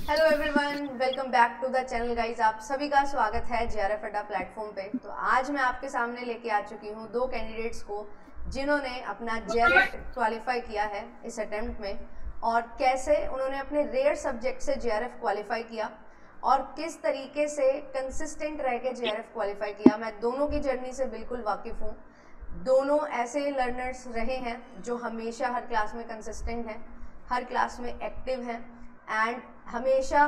Hello everyone, welcome back to the channel guys. आप सभी का स्वागत है जेआरएफ अड्डा प्लेटफॉर्म पे। तो आज मैं आपके सामने लेके आ चुकी हूँ दो कैंडिडेट्स को जिन्होंने अपना जेआरएफ क्वालिफाई किया है इस अटेम्प्ट में, और कैसे उन्होंने अपने रेयर सब्जेक्ट से जेआरएफ क्वालिफाई किया और किस तरीके से कंसिस्टेंट रह के जेआरएफ क्वालिफाई किया। मैं दोनों की जर्नी से बिल्कुल वाकिफ़ हूँ। दोनों ऐसे लर्नर्स रहे हैं जो हमेशा हर क्लास में कंसिस्टेंट हैं, हर क्लास में एक्टिव हैं एंड हमेशा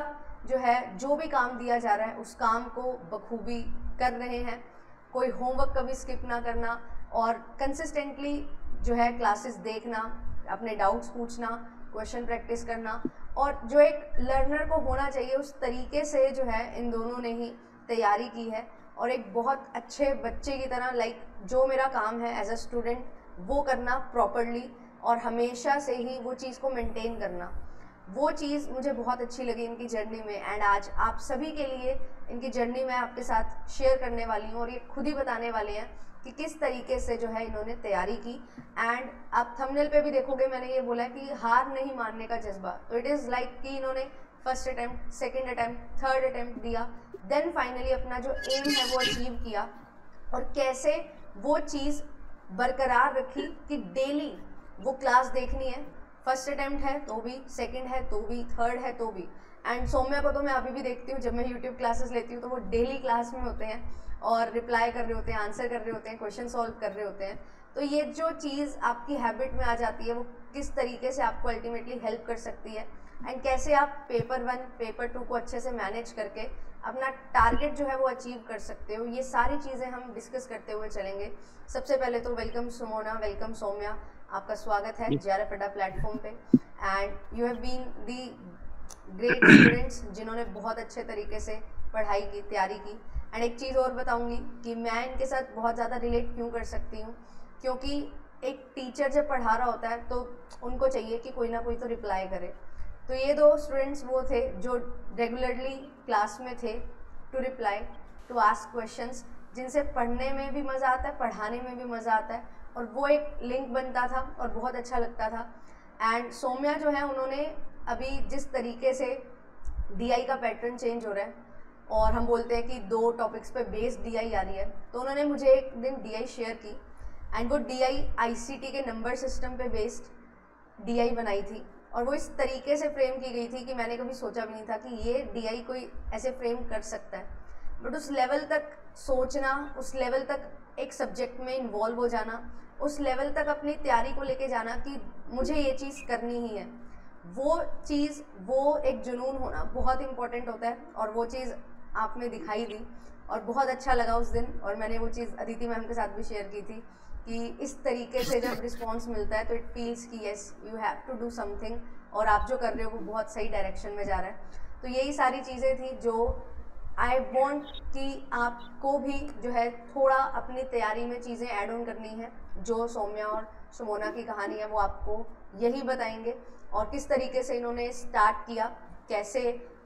जो है जो भी काम दिया जा रहा है उस काम को बखूबी कर रहे हैं। कोई होमवर्क कभी स्किप ना करना और कंसिस्टेंटली जो है क्लासेस देखना, अपने डाउट्स पूछना, क्वेश्चन प्रैक्टिस करना, और जो एक लर्नर को होना चाहिए उस तरीके से जो है इन दोनों ने ही तैयारी की है। और एक बहुत अच्छे बच्चे की तरह जो मेरा काम है एज अ स्टूडेंट वो करना प्रॉपरली और हमेशा से ही वो चीज़ को मेंटेन करना, वो चीज़ मुझे बहुत अच्छी लगी इनकी जर्नी में। एंड आज आप सभी के लिए इनकी जर्नी मैं आपके साथ शेयर करने वाली हूँ और ये खुद ही बताने वाले हैं कि किस तरीके से जो है इन्होंने तैयारी की। एंड आप थंबनेल पे भी देखोगे मैंने ये बोला कि हार नहीं मानने का जज्बा। तो इट इज़ लाइक कि इन्होंने first attempt, second attempt, third attempt दिया, देन फाइनली अपना जो एम है वो अचीव किया, और कैसे वो चीज़ बरकरार रखी कि डेली वो क्लास देखनी है। फर्स्ट अटैम्प्ट है तो भी, सेकंड है तो भी, थर्ड है तो भी। एंड सौम्या को तो मैं अभी भी देखती हूँ, जब मैं यूट्यूब क्लासेस लेती हूँ तो वो डेली क्लास में होते हैं और रिप्लाई कर रहे होते हैं, आंसर कर रहे होते हैं, क्वेश्चन सॉल्व कर रहे होते हैं। तो ये जो चीज़ आपकी हैबिट में आ जाती है वो किस तरीके से आपको अल्टीमेटली हेल्प कर सकती है, एंड कैसे आप पेपर 1, पेपर 2 को अच्छे से मैनेज करके अपना टारगेट जो है वो अचीव कर सकते हो, ये सारी चीज़ें हम डिस्कस करते हुए चलेंगे। सबसे पहले तो वेलकम सुमोना, वेलकम सौम्या, आपका स्वागत है जेआरएफ अड्डा प्लेटफॉर्म पे। And you have been the great students जिन्होंने बहुत अच्छे तरीके से पढ़ाई की, तैयारी की। एंड एक चीज़ और बताऊंगी कि मैं इनके साथ बहुत ज़्यादा रिलेट क्यों कर सकती हूँ, क्योंकि एक टीचर जब पढ़ा रहा होता है तो उनको चाहिए कि कोई ना कोई तो रिप्लाई करे। तो ये दो स्टूडेंट्स वो थे जो रेगुलरली क्लास में थे to reply, to ask questions, जिनसे पढ़ने में भी मज़ा आता है, पढ़ाने में भी मज़ा आता है, और वो एक लिंक बनता था और बहुत अच्छा लगता था। एंड सौम्या जो है उन्होंने अभी जिस तरीके से डीआई का पैटर्न चेंज हो रहा है और हम बोलते हैं कि 2 टॉपिक्स पे बेस्ड डीआई आ रही है, तो उन्होंने मुझे एक दिन डीआई शेयर की एंड वो डीआई आईसीटी के नंबर सिस्टम पे बेस्ड डीआई बनाई थी, और वो इस तरीके से फ्रेम की गई थी कि मैंने कभी सोचा भी नहीं था कि ये डीआई कोई ऐसे फ्रेम कर सकता है। बट उस लेवल तक सोचना, उस लेवल तक एक सब्जेक्ट में इन्वॉल्व हो जाना, उस लेवल तक अपनी तैयारी को लेके जाना कि मुझे ये चीज़ करनी ही है, वो चीज़, वो एक जुनून होना बहुत इम्पोर्टेंट होता है। और वो चीज़ आप में दिखाई दी और बहुत अच्छा लगा उस दिन। और मैंने वो चीज़ अदिति मैम के साथ भी शेयर की थी कि इस तरीके से जब रिस्पॉन्स मिलता है तो इट फील्स कि yes you have to do something, और आप जो कर रहे हो वो बहुत सही डायरेक्शन में जा रहा है। तो यही सारी चीज़ें थी जो आई वॉन्ट कि आपको भी जो है थोड़ा अपनी तैयारी में चीज़ें ऐड ऑन करनी है। जो सौम्या और सुमोना की कहानी है वो आपको यही बताएंगे, और किस तरीके से इन्होंने स्टार्ट किया, कैसे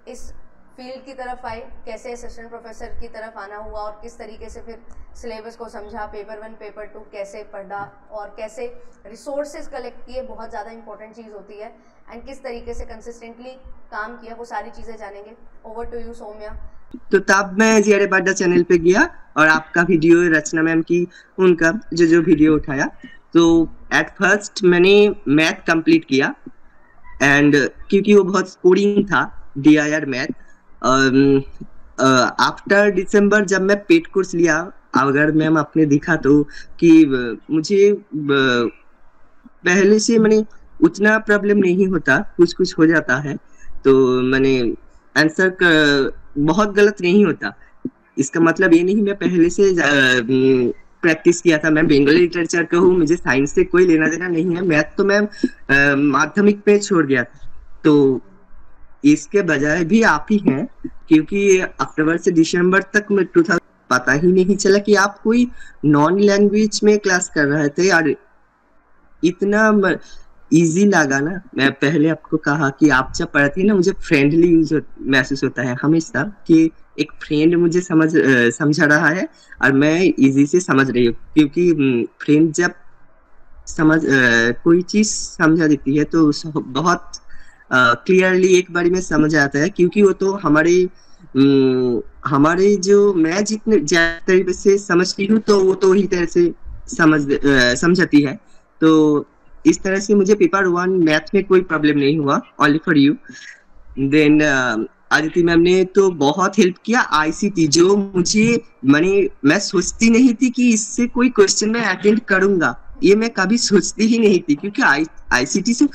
इस फील्ड की तरफ आए, कैसे असिस्टेंट प्रोफेसर की तरफ आना हुआ, और किस तरीके से फिर सिलेबस को समझा, पेपर 1, पेपर 2 कैसे पढ़ा, और कैसे रिसोर्सेज कलेक्ट किए, बहुत ज़्यादा इंपॉर्टेंट चीज़ होती है, एंड किस तरीके से कंसिस्टेंटली काम किया, वो सारी चीज़ें जानेंगे। Over to you Saumya. तो तब मैं जेआरएफ अड्डा चैनल पे गया और आपका वीडियो, रचना मैम की, उनका जो वीडियो उठाया, तो एट फर्स्ट मैंने मैथ कंप्लीट किया। एंड क्योंकि वो बहुत स्कोरिंग था डीआईआर मैथ, आफ्टर दिसंबर जब मैं पेड कोर्स लिया, अगर मैम आपने देखा तो कि मुझे पहले से मैंने उतना प्रॉब्लम नहीं होता, कुछ कुछ हो जाता है, तो मैंने आंसर बहुत गलत नहीं होता। इसका मतलब ये नहीं मैं पहले से प्रैक्टिस किया था। मैं बंगाली लिटरेचर का हूँ, मुझे साइंस से कोई लेना देना नहीं है। मैथ तो मैं माध्यमिक पे छोड़ गया था। तो इसके बजाय भी आप ही हैं, क्योंकि अक्टूबर से दिसंबर तक मैं 2000 पता ही नहीं चला कि आप कोई नॉन लैंग्वेज में क्लास कर रहे थे, और इतना इजी लगा ना। मैं पहले आपको कहा कि आप जब पढ़ती है ना, मुझे फ्रेंडली महसूस होता है हमेशा कि एक फ्रेंड मुझे समझा रहा है और मैं इजी से समझ रही हूँ, क्योंकि फ्रेंड जब कोई चीज समझा देती है तो बहुत क्लियरली एक बारी में समझ आता है, क्योंकि वो तो हमारे जो मैं जितने ज्यादा तरीके से समझती हूँ तो वो तो वही तरह से समझती है। तो इस तरह से मुझे पेपर 1 मैथ में कोई प्रॉब्लम नहीं हुआ, only for you. Then Aditi ma'am ने तो बहुत हेल्प किया। आईसीटी जो मैं सोचती नहीं थी कि इससे कोई क्वेश्चन मैं अटेंड करूंगा, ये मैं कभी सोचती ही नहीं थी, क्योंकि आईसीटी से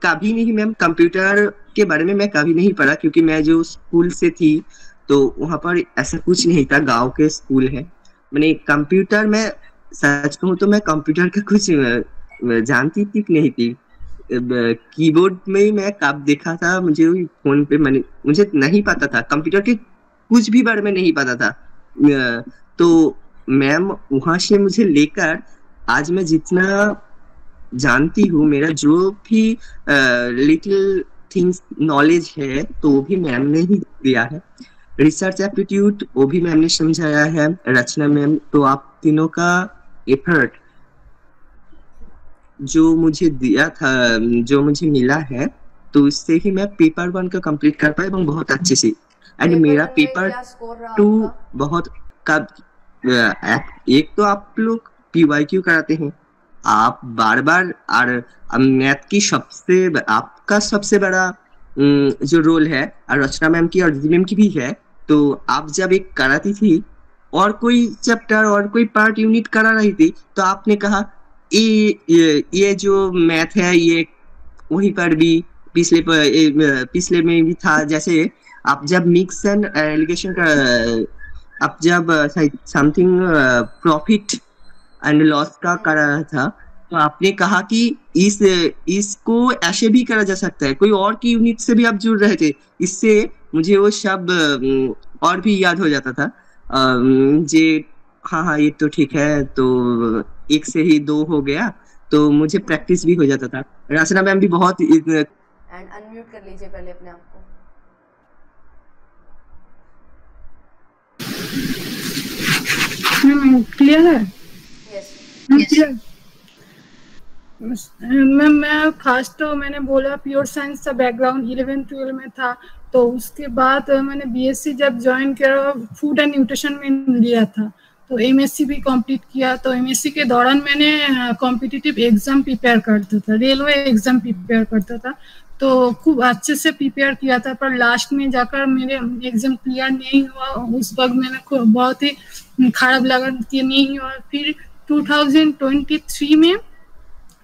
कभी नहीं मैम कंप्यूटर के बारे में मैं कभी नहीं पढ़ा, क्योंकि मैं जो स्कूल से थी तो वहां पर ऐसा कुछ नहीं था, गांव के स्कूल है। मैंने कंप्यूटर में सच कहूँ तो मैं कंप्यूटर का कुछ जानती थी नहीं थी। कीबोर्ड में ही मैं कब देखा था, मुझे फोन पे मुझे नहीं पता था, कंप्यूटर के कुछ भी बारे में नहीं पता था। तो मैम वहां से मुझे लेकर आज मैं जितना जानती हूँ, मेरा जो भी लिटिल थिंग्स नॉलेज है तो वो भी मैम ने ही दिया है। रिसर्च एप्टीट्यूड वो भी मैम ने समझाया है, रचना मैम। तो आप तीनों का एफर्ट जो मुझे दिया था, जो मुझे मिला है, तो इससे ही मैं पेपर 1 का कंप्लीट कर पाया এবং बहुत अच्छे से। एंड मेरा पेपर 2 बहुत कब एक तो आप लोग पीवाईक्यू कराते हैं आप बार बार, और मैथ की आपका सबसे बड़ा जो रोल है, और रचना मैम की और दीदी मैम की भी है। तो आप जब एक कराती थी और कोई चैप्टर और कोई पार्ट यूनिट करा रही थी, तो आपने कहा ये जो मैथ है ये वहीं पर भी पिछले में भी था। जैसे आप जब मिक्स एंड एलिगेशन का आप जब समथिंग प्रॉफिट एंड लॉस का कर रहा था, तो आपने कहा कि इसको ऐसे भी करा जा सकता है, कोई और की यूनिट से भी आप जुड़ रहे थे। इससे मुझे वो शब्द और भी याद हो जाता था। जे हाँ ये तो ठीक है, तो 1 से ही 2 हो गया, तो मुझे प्रैक्टिस भी हो जाता था। रचना मैम भी बहुत एंड अनम्यूट कर लीजिए पहले अपने आप को। क्लियर है? यस मैम मैं खास तो मैंने बोला प्योर साइंस का बैकग्राउंड 11-12 में था, तो उसके बाद मैंने बीएससी जब ज्वाइन किया फूड एंड न्यूट्रिशन में लिया था, तो एमएससी भी कंप्लीट किया। तो एमएससी के दौरान मैंने कॉम्पिटिटिव एग्जाम प्रिपेयर करता था, रेलवे एग्जाम प्रिपेयर करता था, तो खूब अच्छे से प्रिपेयर किया था। पर लास्ट में जाकर मेरे एग्जाम क्लियर नहीं हुआ, उस वक्त मैंने बहुत ही खराब लगा कि नहीं हुआ। फिर 2023 में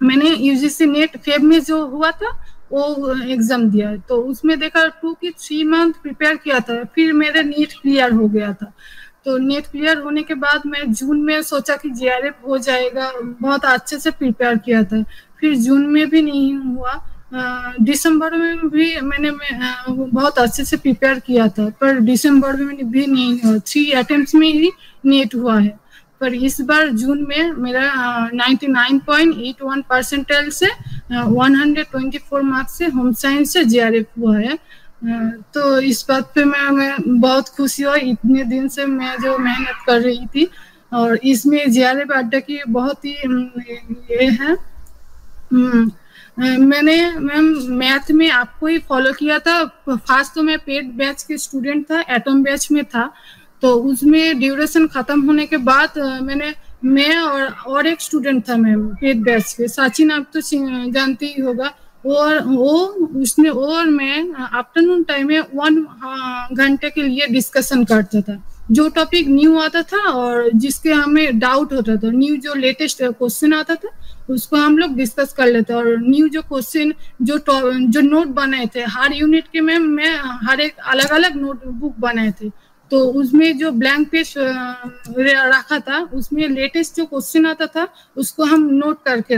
मैंने यूजीसी नेट फेब में जो हुआ था वो एग्जाम दिया, तो उसमें देखा 2 की 3 मंथ प्रिपेयर किया था, फिर मेरा नेट क्लियर हो गया था। तो नेट क्लियर होने के बाद मैं जून में सोचा कि जेआरएफ हो जाएगा, बहुत अच्छे से प्रिपेयर किया था। फिर जून में भी नहीं हुआ, दिसंबर में भी मैंने बहुत अच्छे से प्रिपेयर किया था, पर दिसंबर में भी नहीं हुआ। 3 अटेम्प्ट्स में ही नेट हुआ है। पर इस बार जून में मेरा 99.81 परसेंटाइल से 124 मार्क्स से होम साइंस से जेआरएफ हुआ है। तो इस बात पे मैं बहुत खुशी हुआ। इतने दिन से मैं जो मेहनत कर रही थी, और इसमें जेआरएफ अड्डा की बहुत ही ये है। मैंने मैम मैथ में आपको ही फॉलो किया था। फर्स्ट तो मैं पेड बैच के स्टूडेंट था, एटम बैच में था, तो उसमें ड्यूरेशन खत्म होने के बाद मैं और एक स्टूडेंट था मैम पेड बैच के, सचिन आप तो जानते ही होगा। उसने और मैं आफ्टरनून टाइम में 1 घंटे के लिए डिस्कशन करता था। जो टॉपिक न्यू आता था और जिसके हमें डाउट होता था, न्यू जो लेटेस्ट क्वेश्चन आता था उसको हम लोग डिस्कस कर लेते। और न्यू जो क्वेश्चन जो नोट बनाए थे हर यूनिट के मैम, मैं हर एक अलग अलग नोटबुक बनाए थे, तो उसमें जो ब्लैंक पेज रखा था उसमें लेटेस्ट जो क्वेश्चन आता था उसको हम नोट करके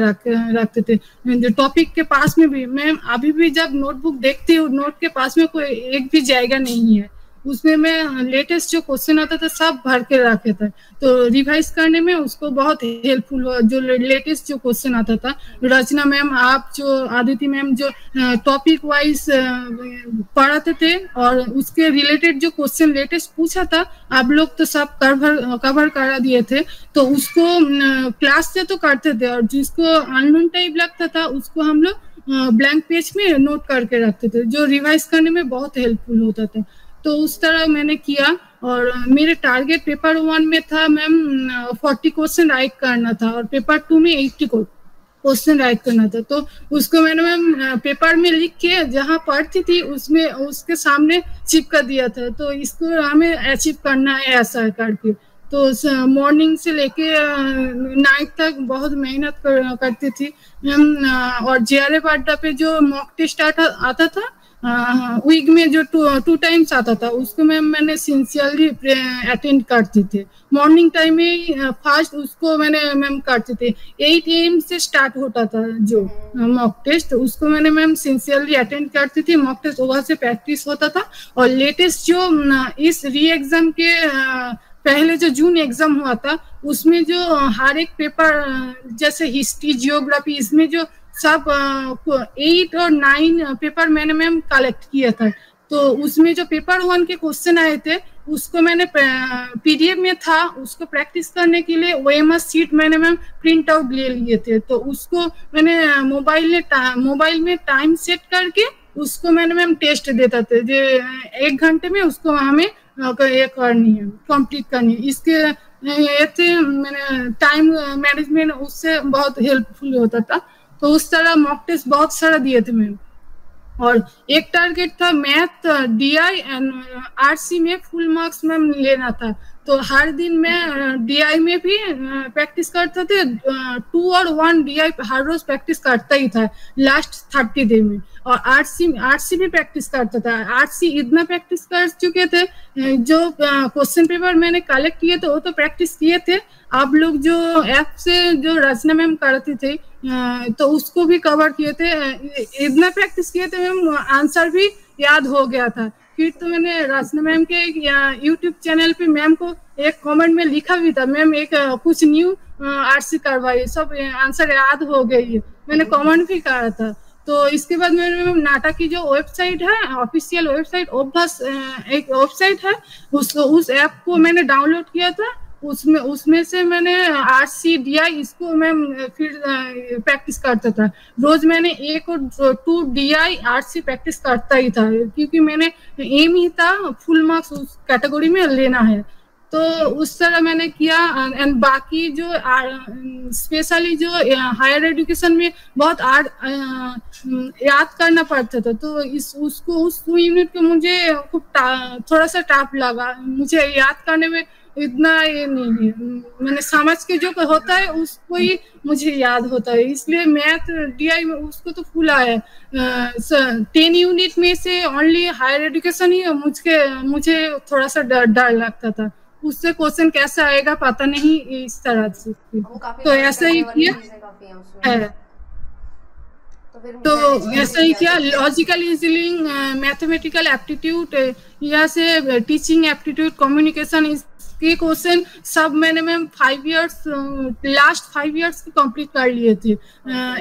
रखते थे। जो टॉपिक के पास में भी मैं अभी भी जब नोटबुक देखती हूँ, नोट के पास में कोई एक भी जगह नहीं है, उसमें मैं लेटेस्ट जो क्वेश्चन आता था सब भर के रखे थे, तो रिवाइज करने में उसको बहुत हेल्पफुल हुआ। जो लेटेस्ट जो क्वेश्चन आता था, रचना मैम आप जो आदिति मैम जो टॉपिक वाइज पढ़ाते थे और उसके रिलेटेड जो क्वेश्चन लेटेस्ट पूछा था आप लोग तो सब कवर करा दिए थे, तो उसको क्लास से तो करते थे, और जिसको अननोन टाइप लगता था उसको हम लोग ब्लैंक पेज में नोट करके रखते थे, जो रिवाइज करने में बहुत हेल्पफुल होता था। तो उस तरह मैंने किया और मेरे टारगेट पेपर 1 में था मैम 40 क्वेश्चन राइट करना था और पेपर 2 में 80 क्वेश्चन राइट करना था। तो उसको मैंने मैम पेपर में लिख के जहाँ पढ़ती थी उसमें उसके सामने चिपका दिया था। तो इसको हमें अचीव करना है ऐसा करके। तो मॉर्निंग से लेके नाइट तक बहुत मेहनत करती थी मैम। और JRF अड्डा पे जो मॉक टेस्ट आता था वीक में जो 2 टाइम्स आता था, उसको मैंने सिंसियरली अटेंड करती थी। मॉर्निंग टाइम में फास्ट उसको मैंने मैम करती थी। 8 AM से स्टार्ट होता था जो मॉक टेस्ट, उसको मैंने मैम सिंसियरली अटेंड करती थी। मॉक टेस्ट वहाँ से प्रैक्टिस होता था। और लेटेस्ट जो इस री एग्जाम के पहले जो जून एग्जाम हुआ था उसमें जो हर एक पेपर जैसे हिस्ट्री, जियोग्राफी, इसमें जो सब 8 और 9 पेपर मैंने मैम कलेक्ट किया था। तो उसमें जो पेपर 1 के क्वेश्चन आए थे उसको मैंने PDF में था, उसको प्रैक्टिस करने के लिए OMR शीट मैंने मैम प्रिंट आउट ले लिए थे। तो उसको मैंने मोबाइल में टाइम सेट करके उसको मैंने मैम टेस्ट देता था जो 1 घंटे में उसको हमें ये करनी है, कंप्लीट करनी है। इसके ये मैंने टाइम मैनेजमेंट उससे बहुत हेल्पफुल होता था। तो उस तरह मॉक टेस्ट बहुत सारा दिए थे मैम। और एक टारगेट था मैथ, DI एंड RC में फुल मार्क्स मैम लेना था। तो हर दिन मैं DI में भी प्रैक्टिस करते थे। 2 और 1 DI हर रोज प्रैक्टिस करता ही था लास्ट 30 डे में। और RC भी प्रैक्टिस करता था। RC इतना प्रैक्टिस कर चुके थे, जो क्वेश्चन पेपर मैंने कलेक्ट किए थे वो तो प्रैक्टिस किए थे। आप लोग जो ऐप से जो रचना मैम करती थे तो उसको भी कवर किए थे। इतना प्रैक्टिस किए थे मैम, आंसर भी याद हो गया था। फिर तो मैंने रचना मैम के यूट्यूब चैनल पे मैम को एक कमेंट में लिखा भी था, मैम एक कुछ न्यू RC करवाई, सब आंसर याद हो गई है, मैंने कमेंट भी करा था। तो इसके बाद मैंने नाटा की जो वेबसाइट है, ऑफिशियल वेबसाइट ओबस एक वेबसाइट है, उस ऐप को मैंने डाउनलोड किया था। उसमें से मैंने RC DI इसको मैं फिर प्रैक्टिस करता था। रोज मैंने 1 और 2 DI RC प्रैक्टिस करता ही था, क्योंकि मैंने एम ही था फुल मार्क्स उस कैटेगरी में लेना है। तो उस तरह मैंने किया। एंड बाकी जो स्पेशली जो हायर एजुकेशन में बहुत याद करना पड़ता था, तो उस यूनिट को मुझे खूब थोड़ा सा टफ लगा। मुझे याद करने में इतना ये नहीं है, मैंने समझ के जो होता है उसको ही मुझे याद होता है। इसलिए मैथ DI में उसको तो फुल आया। 10 यूनिट में से ओनली हायर एजुकेशन ही मुझे थोड़ा सा डर लगता था, उससे क्वेश्चन कैसा आएगा पता नहीं, इस तरह से। तो ऐसा ही किया है। तो ऐसा ही किया। लॉजिकल रीजनिंग, मैथमेटिकल एप्टीट्यूड, यहाँ से टीचिंग एप्टीट्यूड, कम्युनिकेशन, के क्वेश्चन सब मैंने मैम 5 इयर्स लास्ट 5 इयर्स के कंप्लीट कर लिए थे।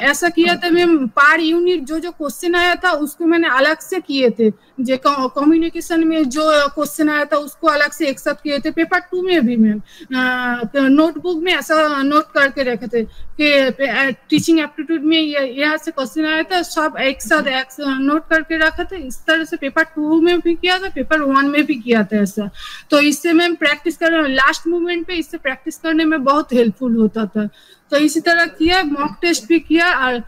ऐसा किया था मैम, पर यूनिट जो क्वेश्चन आया था उसको मैंने अलग से किए थे। जो कम्युनिकेशन में जो क्वेश्चन आया था उसको अलग से एक साथ किए थे। पेपर 2 में भी मैम नोटबुक में ऐसा नोट करके रखे थे कि टीचिंग एप्टीट्यूड में यहाँ से क्वेश्चन आया था, सब एक साथ नोट करके रखा था। इस तरह से पेपर 2 में भी किया था, पेपर 1 में भी किया था ऐसा। तो इससे मैम प्रैक्टिस लास्ट मोमेंट पे इससे प्रैक्टिस करने में बहुत हेल्पफुल होता था। तो इसी तरह किया, मॉक टेस्ट भी किया। और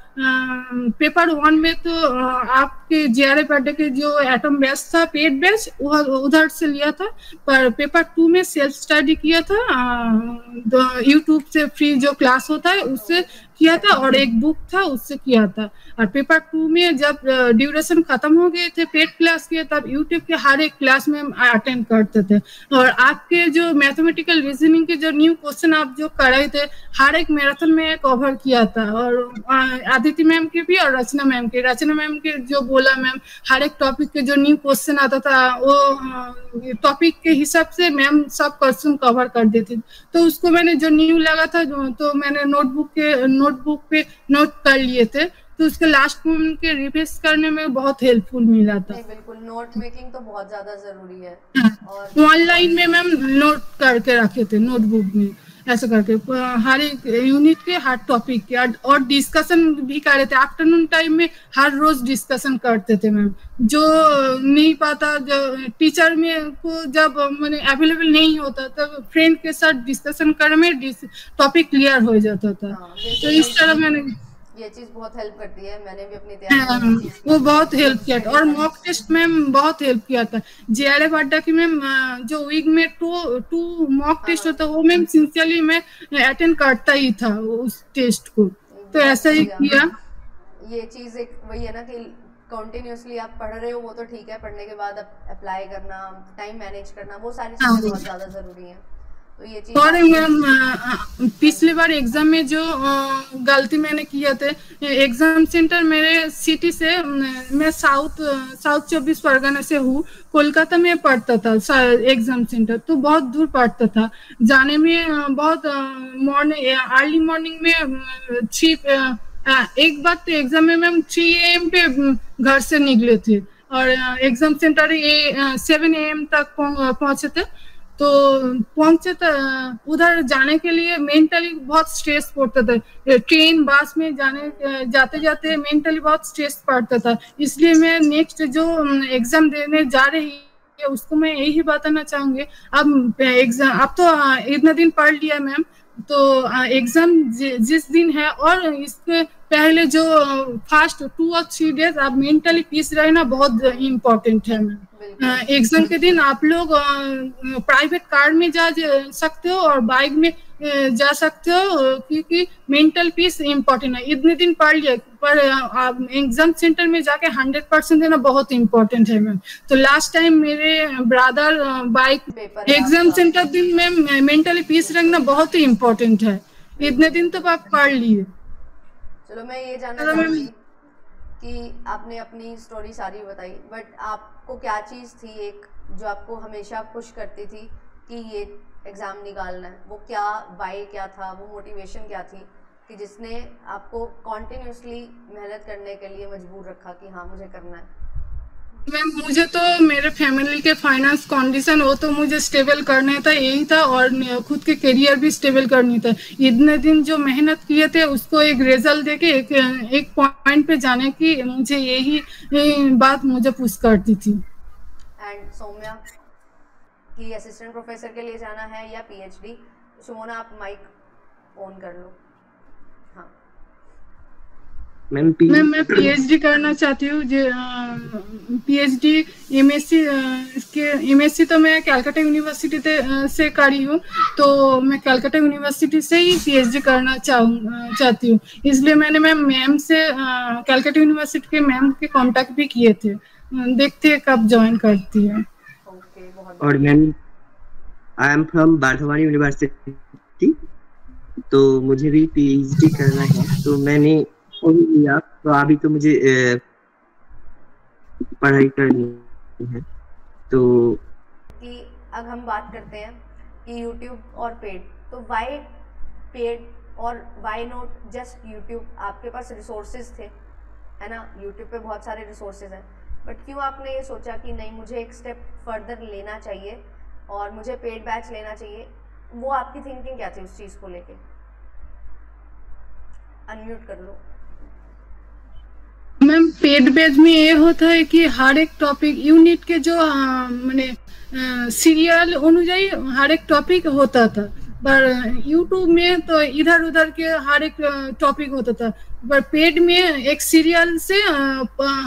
पेपर 1 में तो आपके JRF अड्डे के जो एटम बैच था, पेड बैच, उधर से लिया था। पर पेपर 2 में सेल्फ स्टडी किया था, यूट्यूब से फ्री जो क्लास होता है उससे किया था, और एक बुक था उससे किया था। और पेपर 2 में जब ड्यूरेशन खत्म हो गए थे, पेड क्लास किया, तब यूट्यूब के हर एक क्लास में हम अटेंड करते थे। और आपके जो मैथमेटिकल रीजनिंग के जो न्यू क्वेश्चन आप जो कराए थे, हर एक मैराथन में कवर किया था। और आदित्य मैम के भी और रचना मैम के जो बोला मैम, हर एक टॉपिक के जो न्यू क्वेश्चन आता था वो टॉपिक के हिसाब से मैम सब क्वेश्चन कवर कर देते। तो उसको मैंने जो न्यू लगा था तो मैंने नोटबुक पे नोट कर लिए थे। तो उसके लास्ट मोमेंट के रिवाइज करने में बहुत हेल्पफुल मिला था। नहीं, बिल्कुल नोट मेकिंग तो बहुत ज्यादा जरूरी है। और ऑनलाइन में मैम नोट करके रखे थे नोटबुक में। ऐसा करके हर एक यूनिट के हर टॉपिक के और डिस्कशन भी कर रहे थे। आफ्टरनून टाइम में हर रोज डिस्कशन करते थे मैम। जो नहीं पाता, जो टीचर में को जब मैंने अवेलेबल नहीं होता तब फ्रेंड के साथ डिस्कशन कर में टॉपिक क्लियर हो जाता था। तो इस तरह मैंने ये चीज बहुत हेल्प करती है। मैंने भी अपनी तैयारी में वो बहुत हेल्प किया था। और मॉक टेस्ट में बहुत हेल्प किया था। जेआरएफ अड्डा की मैम जो वीक में टू मॉक टेस्ट होता वो मैम सिंसियरली मैं अटेंड करता ही था उस टेस्ट को। तो ऐसा ही किया। ये चीज एक वही है ना कि कंटिन्यूअसली आप पढ़ रहे हो वो तो ठीक है, पढ़ने के बाद अप्लाई करना, टाइम मैनेज करना, वो सारी चीजें बहुत ज्यादा जरूरी है। तो ये चीज और मैम पिछली बार एग्जाम में जो गलती मैंने किया थे, एग्जाम सेंटर मेरे सिटी से, मैं साउथ 24 परगना से हूँ, कोलकाता में पढ़ता था एग्जाम सेंटर, तो बहुत दूर पढ़ता था। जाने में बहुत अर्ली मॉर्निंग में एक बार तो एग्जाम में मैम 3 AM पे घर से निकले थे और एग्जाम सेंटर 7 AM तक पहुंचे थे। तो पहुंचे तो उधर जाने के लिए मेंटली बहुत स्ट्रेस पड़ता था। ट्रेन बस में जाते जाते मेंटली बहुत स्ट्रेस पड़ता था। इसलिए मैं नेक्स्ट जो एग्जाम देने जा रही है उसको मैं यही बताना चाहूंगी। अब तो इतना दिन पढ़ लिया मैम, तो एग्जाम जिस दिन है और इसके पहले जो फर्स्ट 2 और 3 डेज आप मेंटली पीस रहना बहुत इम्पोर्टेंट है मैम। एग्जाम के दिन आप लोग प्राइवेट कार में जा सकते हो और बाइक में जा सकते हो, क्योंकि मेंटल पीस इम्पोर्टेंट है। इतने दिन पढ़ लिया पर एग्जाम सेंटर में जाके 100% देना बहुत इम्पोर्टेंट है मैम। तो लास्ट टाइम मेरे ब्रदर बाइक एग्जाम सेंटर दिन में मेंटली पीस रखना बहुत ही इम्पोर्टेंट है। इतने दिन तो आप पढ़ लिए। चलो मैं ये जानना चाहूंगी कि आपने अपनी स्टोरी सारी बताई, बट आपको क्या चीज़ थी एक जो आपको हमेशा पुश करती थी कि ये एग्ज़ाम निकालना है? वो क्या वाई क्या था, वो मोटिवेशन क्या थी कि जिसने आपको कॉन्टिन्यूसली मेहनत करने के लिए मजबूर रखा कि हाँ मुझे करना है? मैम मुझे तो मेरे फैमिली के फाइनेंस कंडीशन वो तो मुझे स्टेबल करना था, यही था, और खुद के करियर भी स्टेबल करनी था। इतने दिन जो मेहनत किए थे उसको एक रिजल्ट देके एक पॉइंट पे जाने की मुझे यही बात मुझे पुश करती थी। एंड सौम्या कि असिस्टेंट प्रोफेसर के लिए जाना है या पीएचडी? सुमोना आप माइक ऑन कर लो। हाँ मैं पीएचडी करना चाहती हूँ। पीएचडी एमएससी तो मैं कलकत्ता यूनिवर्सिटी से करी हूँ, तो मैं कलकत्ता यूनिवर्सिटी से ही पीएचडी करना चाहती हूँ। इसलिए मैंने मैम से कलकत्ता यूनिवर्सिटी के मैम के कांटेक्ट भी किए थे। देखते हैं कब ज्वाइन करती है। और ma'am I am from Burdwan university, तो मुझे भी पीएचडी करना है, तो मैंने लिया। तो अभी तो मुझे पढ़ाई करनी है। तो कि अब हम बात करते हैं कि YouTube और पेड, तो वाई पेड और वाई नॉट जस्ट YouTube? आपके पास रिसोर्सेज थे, है ना, YouTube पे बहुत सारे रिसोर्सेज हैं, बट क्यों आपने ये सोचा कि नहीं मुझे एक स्टेप फर्दर लेना चाहिए और मुझे पेड बैच लेना चाहिए? वो आपकी थिंकिंग क्या थी उस चीज़ को लेके? अनम्यूट कर लो। मैम पेड बैच में ये होता है कि हर एक टॉपिक यूनिट के जो मैंने सीरियल अनुযায়ী हर एक टॉपिक होता था, पर यूट्यूब में तो इधर उधर के हर एक टॉपिक होता था, पर पेड में एक सीरियल से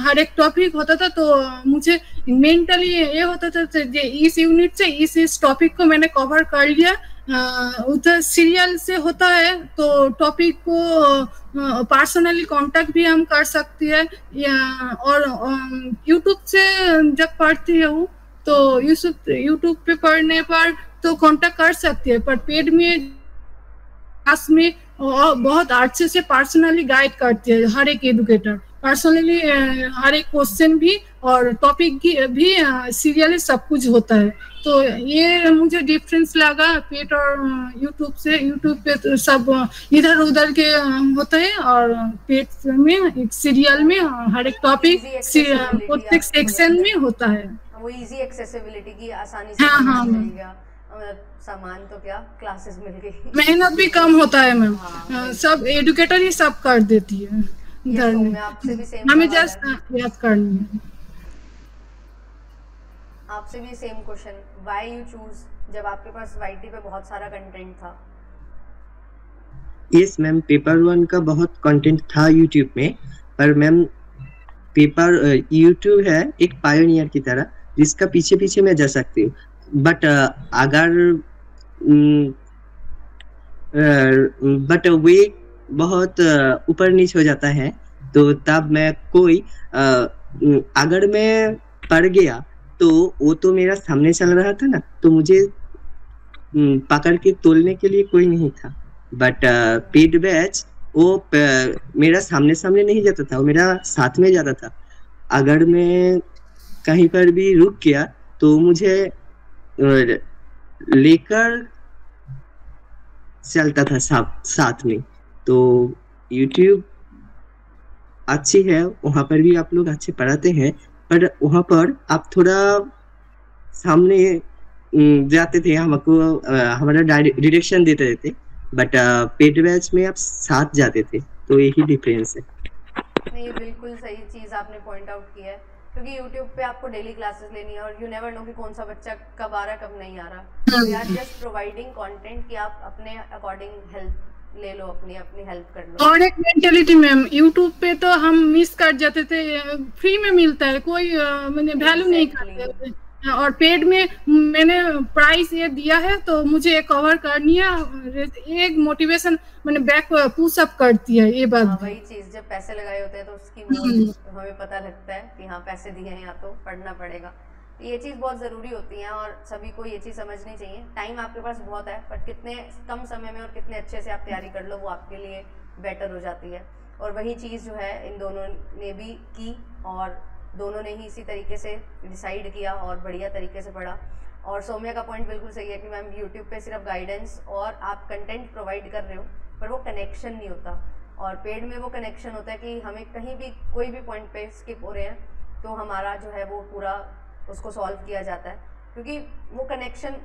हर एक टॉपिक होता था। तो मुझे मेंटली ये होता था कि इस यूनिट से इस टॉपिक को मैंने कवर कर लिया। उधर सीरियल से होता है तो टॉपिक को पर्सनली कांटेक्ट भी हम कर सकते हैं, और यूट्यूब से जब पढ़ती हूँ तो यूट्यूब पे पढ़ने पर तो कांटेक्ट कर सकते हैं, पर पेड में क्लास में बहुत अच्छे से पर्सनली गाइड करते हैं हर एक एजुकेटर। पर्सनली हर एक क्वेश्चन भी और टॉपिक भी सीरियली सब कुछ होता है। तो ये मुझे डिफरेंस लगा पेड और यूट्यूब से। यूट्यूब पे तो सब इधर उधर के होते हैं और पेड में एक सीरियल में हर एक टॉपिक प्रत्येक सेक्शन में होता है। वो इजी एक्सेसिबिलिटी की आसानी से समझ जाएगा। मतलब सामान तो क्या, क्लासेस मिल गई। मेहनत भी कम होता है मैम। हाँ, सब एडुकेटर ही सब कर देती है ये घर में, सौम्या आपसे भी सेम हमें सवाल जस्ट है। याद करनी है। आपसे भी same question, why you choose, जब आपके पास वाईटी पे बहुत सारा कंटेंट था। यस मैम, पेपर वन का बहुत कंटेंट था यूट्यूब में, पर मैम पेपर यूट्यूब है एक पायोनियर की तरह जिसका पीछे पीछे मैं जा सकती हूँ, बट अगर वे बहुत ऊपर नीच हो जाता है तो तब मैं कोई अगर मैं पड़ गया तो वो तो मेरा सामने चल रहा था ना, तो मुझे पकड़ के तोलने के लिए कोई नहीं था। बट पेड बैच वो मेरा सामने सामने नहीं जाता था, वो मेरा साथ में जाता था। अगर मैं कहीं पर भी रुक गया तो मुझे लेकर चलता था साथ में। तो YouTube अच्छी है, वहाँ पर भी आप लोग अच्छे पढ़ाते हैं, पर वहाँ पर आप थोड़ा सामने जाते थे, हमको हमारा डायरेक्शन देते रहते, बट पेड बैच में आप साथ जाते थे, तो यही डिफरेंस है। नहीं, बिल्कुल सही चीज़ आपने पॉइंट आउट की है, क्योंकि YouTube पे आपको डेली क्लासेस लेनी है और यू नेवर नो कि कौन सा बच्चा कब आ रहा है कब नहीं आ रहा। We are just providing content कि आप अपने अकॉर्डिंग हेल्प ले लो, अपनी हेल्प कर लो। और एक मेंटेलिटी मैम, यूट्यूब पे तो हम मिस कर जाते थे, फ्री में मिलता है, कोई मैंने वैल्यू नहीं करते। और पेड में मैंने प्राइस ये दिया है तो मुझे कवर करनी है, एक मोटिवेशन मैंने बैक पुश अप करती है ये बात। वही चीज, जब पैसे लगाए होते हैं तो उसकी मोल हमें पता लगता है कि हाँ पैसे दिए हैं, या तो पढ़ना पड़ेगा। ये चीज़ बहुत ज़रूरी होती है और सभी को ये चीज़ समझनी चाहिए। टाइम आपके पास बहुत है, पर कितने कम समय में और कितने अच्छे से आप तैयारी कर लो वो आपके लिए बेटर हो जाती है। और वही चीज़ जो है इन दोनों ने भी की और दोनों ने ही इसी तरीके से डिसाइड किया और बढ़िया तरीके से पढ़ा। और सौम्या का पॉइंट बिल्कुल सही है कि मैम यूट्यूब पे सिर्फ गाइडेंस और आप कंटेंट प्रोवाइड कर रहे हो, पर वो कनेक्शन नहीं होता। और पेड में वो कनेक्शन होता है कि हमें कहीं भी कोई भी पॉइंट पे स्किप हो रहे हैं तो हमारा जो है वो पूरा उसको सॉल्व किया जाता है, क्योंकि वो कनेक्शन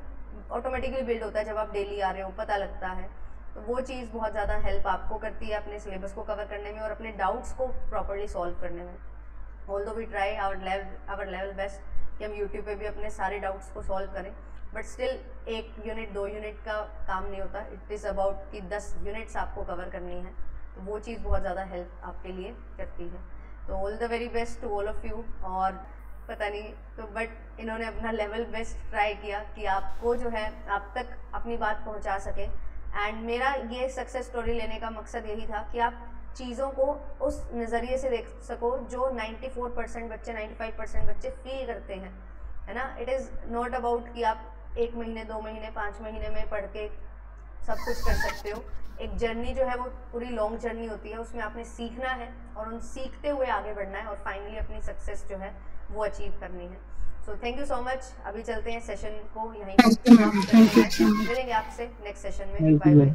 ऑटोमेटिकली बिल्ड होता है जब आप डेली आ रहे हो, पता लगता है। तो वो चीज़ बहुत ज़्यादा हेल्प आपको करती है अपने सिलेबस को कवर करने में और अपने डाउट्स को प्रॉपरली सॉल्व करने में। Although we try our level best कि हम यूट्यूब पे भी अपने सारे डाउट्स को सॉल्व करें, बट स्टिल 1 यूनिट 2 यूनिट का काम नहीं होता। इट इज़ अबाउट कि 10 यूनिट्स आपको कवर करनी है, तो वो चीज़ बहुत ज़्यादा हेल्प आपके लिए करती है। तो all the very best to all of you. और पता नहीं तो बट इन्होंने अपना लेवल बेस्ट ट्राई किया कि आपको जो है आप तक अपनी बात पहुंचा सके। एंड मेरा ये सक्सेस स्टोरी लेने का मकसद यही था कि आप चीज़ों को उस नज़रिए से देख सको जो 94% बच्चे 95% बच्चे फील करते हैं, है ना। इट इज़ नॉट अबाउट कि आप 1 महीने 2 महीने 5 महीने में पढ़ के सब कुछ कर सकते हो। एक जर्नी जो है वो पूरी लॉन्ग जर्नी होती है, उसमें आपने सीखना है और उन सीखते हुए आगे बढ़ना है और फाइनली अपनी सक्सेस जो है वो अचीव करनी है। So thank you so much. अभी चलते हैं सेशन को यहीं मिलेंगे आपसे नेक्स्ट सेशन में। Bye bye.